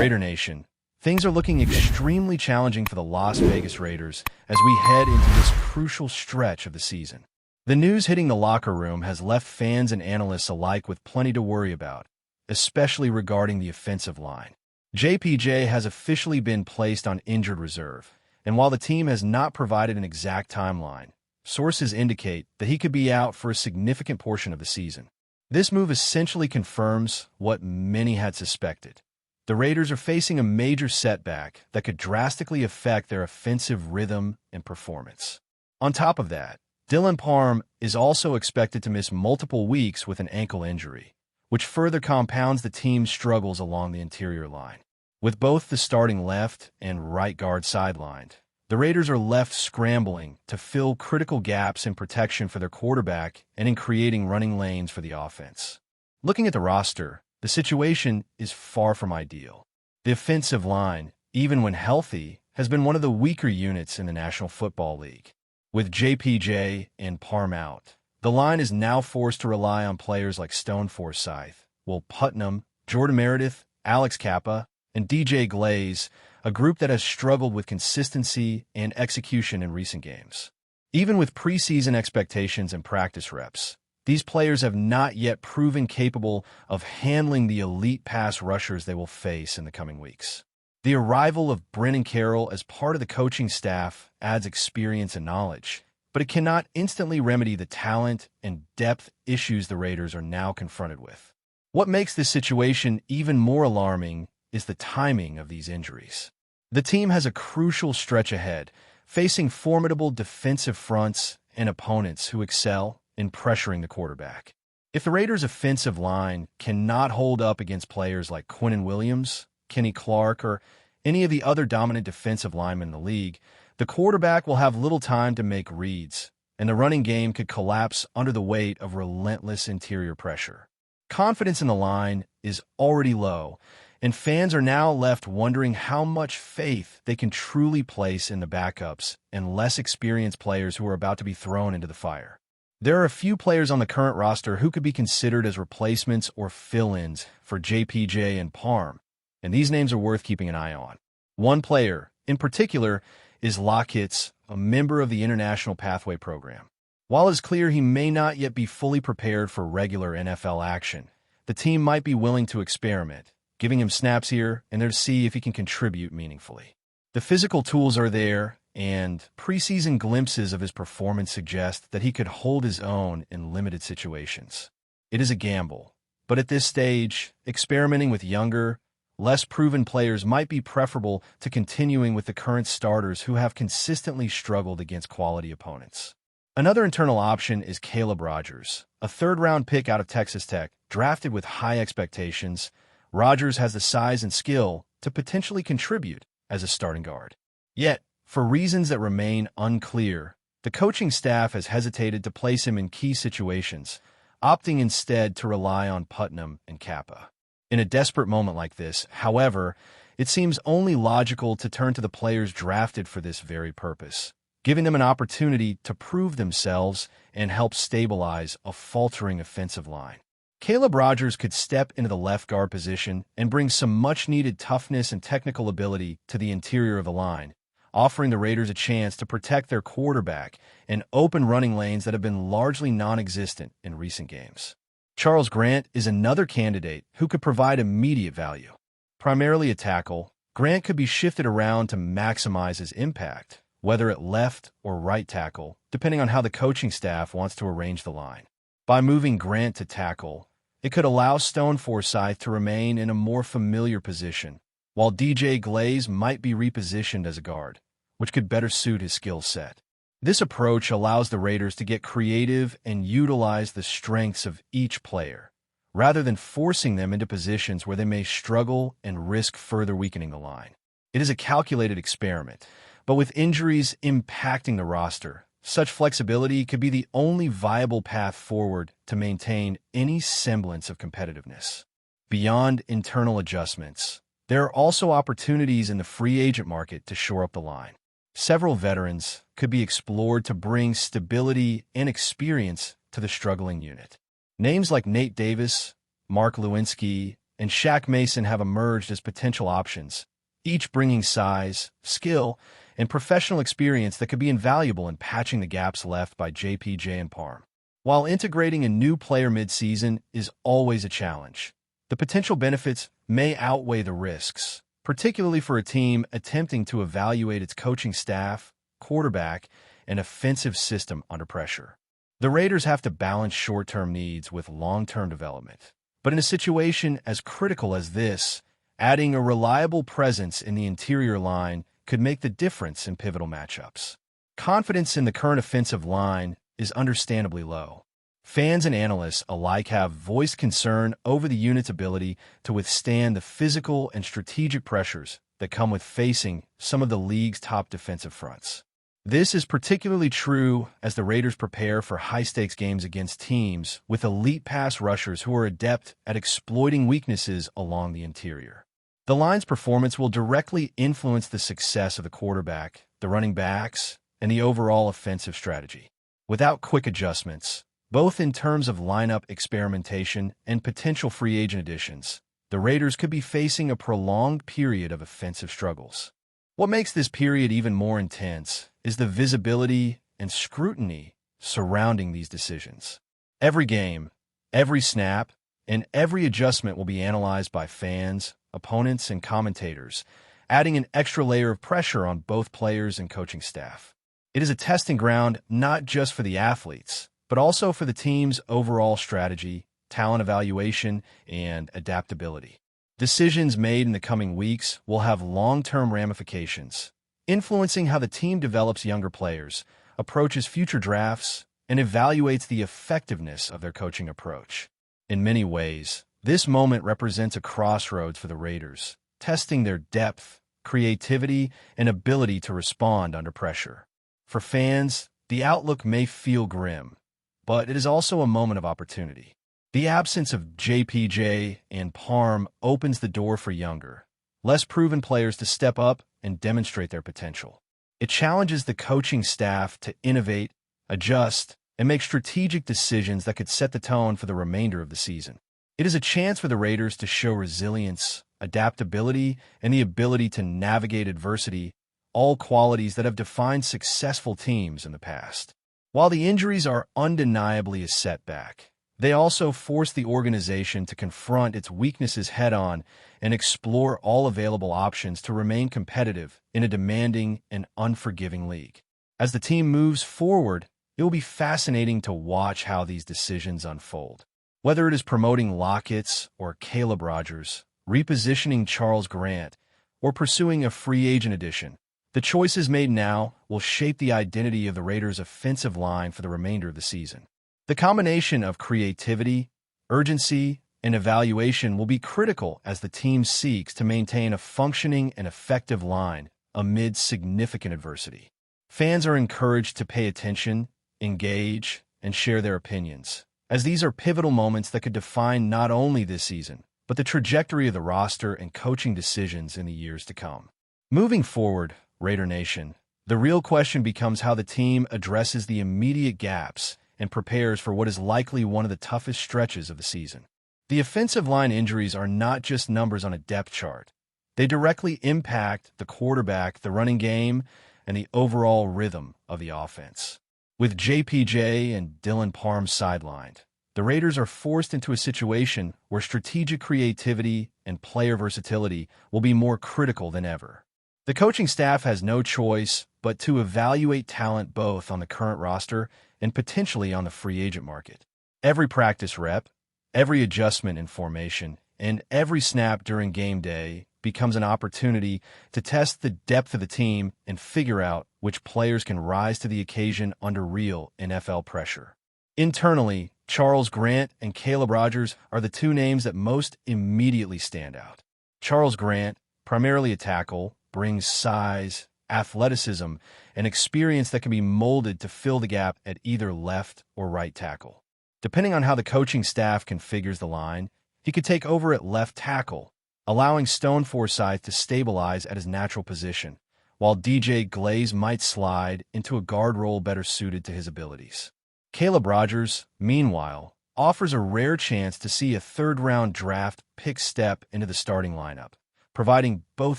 Raider Nation, things are looking extremely challenging for the Las Vegas Raiders as we head into this crucial stretch of the season. The news hitting the locker room has left fans and analysts alike with plenty to worry about, especially regarding the offensive line. JPJ has officially been placed on injured reserve, and while the team has not provided an exact timeline, sources indicate that he could be out for a significant portion of the season. This move essentially confirms what many had suspected. The Raiders are facing a major setback that could drastically affect their offensive rhythm and performance. On top of that, Dylan Parham is also expected to miss multiple weeks with an ankle injury, which further compounds the team's struggles along the interior line. With both the starting left and right guard sidelined, the Raiders are left scrambling to fill critical gaps in protection for their quarterback and in creating running lanes for the offense. Looking at the roster, the situation is far from ideal. The offensive line, even when healthy, has been one of the weaker units in the National Football League. With JPJ and Parham out, the line is now forced to rely on players like Stone Forsythe, Will Putnam, Jordan Meredith, Alex Kappa, and DJ Glaze, a group that has struggled with consistency and execution in recent games. Even with preseason expectations and practice reps, these players have not yet proven capable of handling the elite pass rushers they will face in the coming weeks. The arrival of Brennan Carroll as part of the coaching staff adds experience and knowledge, but it cannot instantly remedy the talent and depth issues the Raiders are now confronted with. What makes this situation even more alarming is the timing of these injuries. The team has a crucial stretch ahead, facing formidable defensive fronts and opponents who excel in pressuring the quarterback. If the Raiders' offensive line cannot hold up against players like Quinnen Williams, Kenny Clark, or any of the other dominant defensive linemen in the league, the quarterback will have little time to make reads, and the running game could collapse under the weight of relentless interior pressure. Confidence in the line is already low, and fans are now left wondering how much faith they can truly place in the backups and less experienced players who are about to be thrown into the fire. There are a few players on the current roster who could be considered as replacements or fill-ins for JPJ and Parham, and these names are worth keeping an eye on. One player, in particular, is Lockett, a member of the International Pathway Program. While it's clear he may not yet be fully prepared for regular NFL action, the team might be willing to experiment, giving him snaps here and there to see if he can contribute meaningfully. The physical tools are there, and preseason glimpses of his performance suggest that he could hold his own in limited situations. It is a gamble, but at this stage, experimenting with younger, less proven players might be preferable to continuing with the current starters who have consistently struggled against quality opponents. Another internal option is Caleb Rogers, a third-round pick out of Texas Tech, drafted with high expectations. Rogers has the size and skill to potentially contribute as a starting guard. Yet, for reasons that remain unclear, the coaching staff has hesitated to place him in key situations, opting instead to rely on Putnam and Kappa. In a desperate moment like this, however, it seems only logical to turn to the players drafted for this very purpose, giving them an opportunity to prove themselves and help stabilize a faltering offensive line. Caleb Rogers could step into the left guard position and bring some much-needed toughness and technical ability to the interior of the line, offering the Raiders a chance to protect their quarterback and open running lanes that have been largely non-existent in recent games. Charles Grant is another candidate who could provide immediate value. Primarily a tackle, Grant could be shifted around to maximize his impact, whether at left or right tackle, depending on how the coaching staff wants to arrange the line. By moving Grant to tackle, it could allow Stone Forsythe to remain in a more familiar position, while DJ Glaze might be repositioned as a guard, which could better suit his skill set. This approach allows the Raiders to get creative and utilize the strengths of each player, rather than forcing them into positions where they may struggle and risk further weakening the line. It is a calculated experiment, but with injuries impacting the roster, such flexibility could be the only viable path forward to maintain any semblance of competitiveness. Beyond internal adjustments, there are also opportunities in the free agent market to shore up the line. Several veterans could be explored to bring stability and experience to the struggling unit. Names like Nate Davis, Mark Lewinsky, and Shaq Mason have emerged as potential options, each bringing size, skill, and professional experience that could be invaluable in patching the gaps left by JPJ and Parm. While integrating a new player mid-season is always a challenge, the potential benefits may outweigh the risks, particularly for a team attempting to evaluate its coaching staff, quarterback, and offensive system under pressure. The Raiders have to balance short-term needs with long-term development. But in a situation as critical as this, adding a reliable presence in the interior line could make the difference in pivotal matchups. Confidence in the current offensive line is understandably low. Fans and analysts alike have voiced concern over the unit's ability to withstand the physical and strategic pressures that come with facing some of the league's top defensive fronts. This is particularly true as the Raiders prepare for high-stakes games against teams with elite pass rushers who are adept at exploiting weaknesses along the interior. The line's performance will directly influence the success of the quarterback, the running backs, and the overall offensive strategy. Without quick adjustments, both in terms of lineup experimentation and potential free agent additions, the Raiders could be facing a prolonged period of offensive struggles. What makes this period even more intense is the visibility and scrutiny surrounding these decisions. Every game, every snap, and every adjustment will be analyzed by fans, opponents, and commentators, adding an extra layer of pressure on both players and coaching staff. It is a testing ground not just for the athletes, but also for the team's overall strategy, talent evaluation, and adaptability. Decisions made in the coming weeks will have long-term ramifications, influencing how the team develops younger players, approaches future drafts, and evaluates the effectiveness of their coaching approach. In many ways, this moment represents a crossroads for the Raiders, testing their depth, creativity, and ability to respond under pressure. For fans, the outlook may feel grim, but it is also a moment of opportunity. The absence of JPJ and Parm opens the door for younger, less proven players to step up and demonstrate their potential. It challenges the coaching staff to innovate, adjust, and make strategic decisions that could set the tone for the remainder of the season. It is a chance for the Raiders to show resilience, adaptability, and the ability to navigate adversity, all qualities that have defined successful teams in the past. While the injuries are undeniably a setback, they also force the organization to confront its weaknesses head-on and explore all available options to remain competitive in a demanding and unforgiving league. As the team moves forward, it will be fascinating to watch how these decisions unfold. Whether it is promoting Lockett or Caleb Rogers, repositioning Charles Grant, or pursuing a free agent addition, the choices made now will shape the identity of the Raiders' offensive line for the remainder of the season. The combination of creativity, urgency, and evaluation will be critical as the team seeks to maintain a functioning and effective line amid significant adversity. Fans are encouraged to pay attention, engage, and share their opinions, as these are pivotal moments that could define not only this season, but the trajectory of the roster and coaching decisions in the years to come. Moving forward, Raider Nation, the real question becomes how the team addresses the immediate gaps and prepares for what is likely one of the toughest stretches of the season. The offensive line injuries are not just numbers on a depth chart. They directly impact the quarterback, the running game, and the overall rhythm of the offense. With JPJ and Dylan Parm sidelined, the Raiders are forced into a situation where strategic creativity and player versatility will be more critical than ever. The coaching staff has no choice but to evaluate talent both on the current roster and potentially on the free agent market. Every practice rep, every adjustment in formation, and every snap during game day becomes an opportunity to test the depth of the team and figure out which players can rise to the occasion under real NFL pressure. Internally, Charles Grant and Caleb Rogers are the two names that most immediately stand out. Charles Grant, primarily a tackle, brings size, athleticism, and experience that can be molded to fill the gap at either left or right tackle. Depending on how the coaching staff configures the line, he could take over at left tackle, allowing Stone Forsythe to stabilize at his natural position, while DJ Glaze might slide into a guard role better suited to his abilities. Caleb Rogers, meanwhile, offers a rare chance to see a third-round draft pick step into the starting lineup, providing both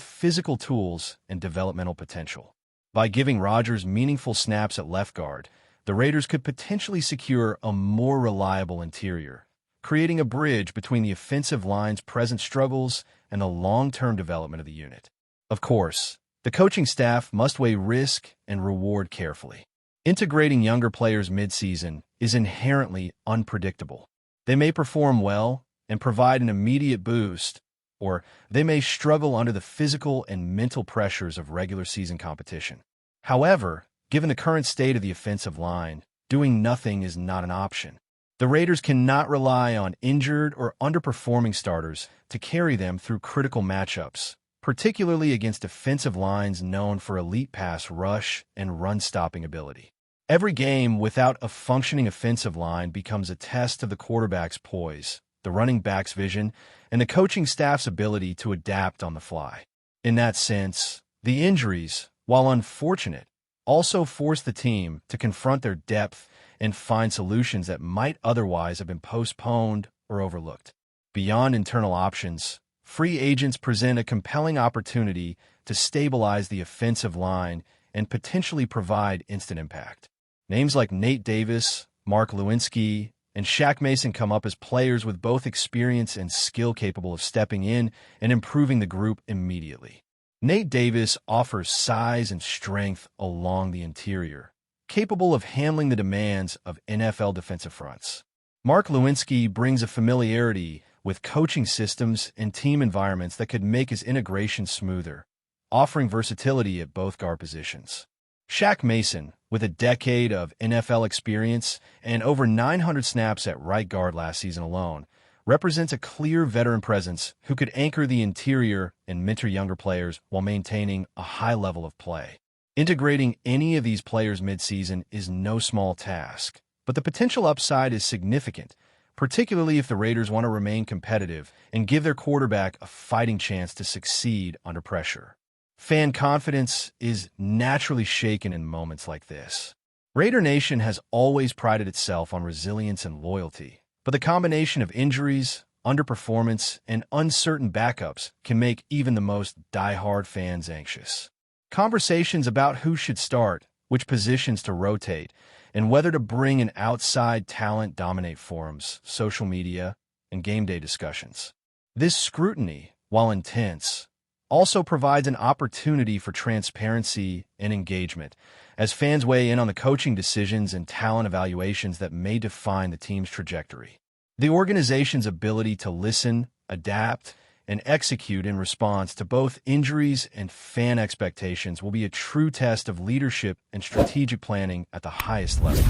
physical tools and developmental potential. By giving Rodgers meaningful snaps at left guard, the Raiders could potentially secure a more reliable interior, creating a bridge between the offensive line's present struggles and the long-term development of the unit. Of course, the coaching staff must weigh risk and reward carefully. Integrating younger players mid-season is inherently unpredictable. They may perform well and provide an immediate boost, or they may struggle under the physical and mental pressures of regular season competition. However, given the current state of the offensive line, doing nothing is not an option. The Raiders cannot rely on injured or underperforming starters to carry them through critical matchups, particularly against defensive lines known for elite pass rush and run-stopping ability. Every game without a functioning offensive line becomes a test of the quarterback's poise, the running back's vision, and the coaching staff's ability to adapt on the fly. In that sense, the injuries, while unfortunate, also force the team to confront their depth and find solutions that might otherwise have been postponed or overlooked. Beyond internal options, free agents present a compelling opportunity to stabilize the offensive line and potentially provide instant impact. Names like Nate Davis, Mark Lewinsky, and Shaq Mason come up as players with both experience and skill capable of stepping in and improving the group immediately. Nate Davis offers size and strength along the interior, capable of handling the demands of NFL defensive fronts. Mark Lewinsky brings a familiarity with coaching systems and team environments that could make his integration smoother, offering versatility at both guard positions. Shaq Mason, with a decade of NFL experience and over 900 snaps at right guard last season alone, represents a clear veteran presence who could anchor the interior and mentor younger players while maintaining a high level of play. Integrating any of these players mid-season is no small task, but the potential upside is significant, particularly if the Raiders want to remain competitive and give their quarterback a fighting chance to succeed under pressure. Fan confidence is naturally shaken in moments like this. Raider Nation has always prided itself on resilience and loyalty, but the combination of injuries, underperformance, and uncertain backups can make even the most die-hard fans anxious. Conversations about who should start, which positions to rotate, and whether to bring in outside talent dominate forums, social media, and game day discussions. This scrutiny, while intense, also provides an opportunity for transparency and engagement, as fans weigh in on the coaching decisions and talent evaluations that may define the team's trajectory. The organization's ability to listen, adapt, and execute in response to both injuries and fan expectations will be a true test of leadership and strategic planning at the highest level.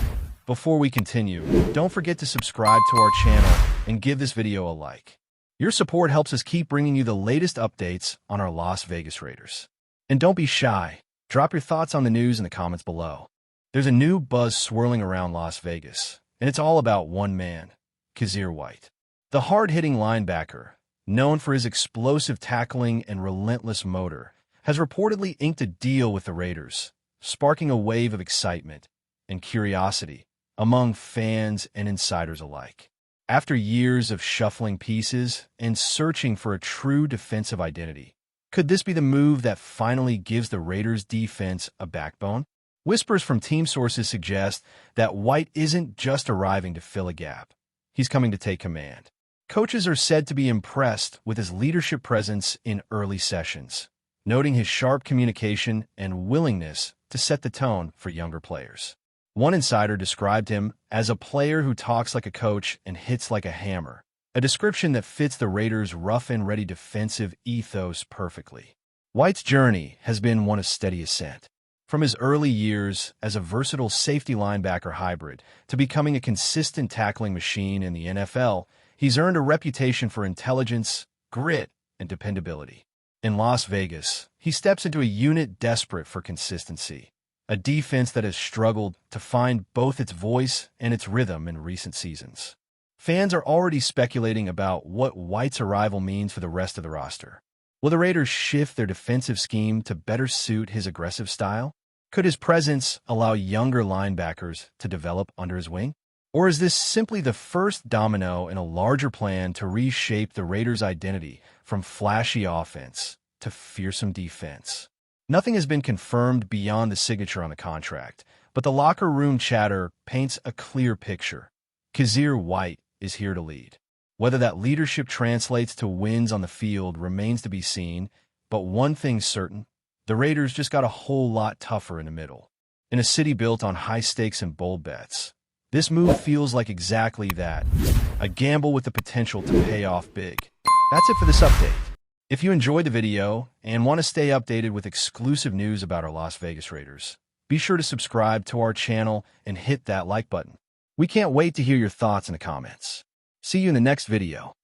Before we continue, don't forget to subscribe to our channel and give this video a like. Your support helps us keep bringing you the latest updates on our Las Vegas Raiders. And don't be shy. Drop your thoughts on the news in the comments below. There's a new buzz swirling around Las Vegas, and it's all about one man, KYZIR White. The hard-hitting linebacker, known for his explosive tackling and relentless motor, has reportedly inked a deal with the Raiders, sparking a wave of excitement and curiosity among fans and insiders alike. After years of shuffling pieces and searching for a true defensive identity, could this be the move that finally gives the Raiders' defense a backbone? Whispers from team sources suggest that White isn't just arriving to fill a gap. He's coming to take command. Coaches are said to be impressed with his leadership presence in early sessions, noting his sharp communication and willingness to set the tone for younger players. One insider described him as a player who talks like a coach and hits like a hammer, a description that fits the Raiders' rough-and-ready defensive ethos perfectly. White's journey has been one of steady ascent. From his early years as a versatile safety linebacker hybrid to becoming a consistent tackling machine in the NFL, he's earned a reputation for intelligence, grit, and dependability. In Las Vegas, he steps into a unit desperate for consistency, a defense that has struggled to find both its voice and its rhythm in recent seasons. Fans are already speculating about what White's arrival means for the rest of the roster. Will the Raiders shift their defensive scheme to better suit his aggressive style? Could his presence allow younger linebackers to develop under his wing? Or is this simply the first domino in a larger plan to reshape the Raiders' identity from flashy offense to fearsome defense? Nothing has been confirmed beyond the signature on the contract, but the locker room chatter paints a clear picture. KYZIR White is here to lead. Whether that leadership translates to wins on the field remains to be seen, but one thing's certain: the Raiders just got a whole lot tougher in the middle. In a city built on high stakes and bold bets, this move feels like exactly that, a gamble with the potential to pay off big. That's it for this update. If you enjoyed the video and want to stay updated with exclusive news about our Las Vegas Raiders, be sure to subscribe to our channel and hit that like button. We can't wait to hear your thoughts in the comments. See you in the next video.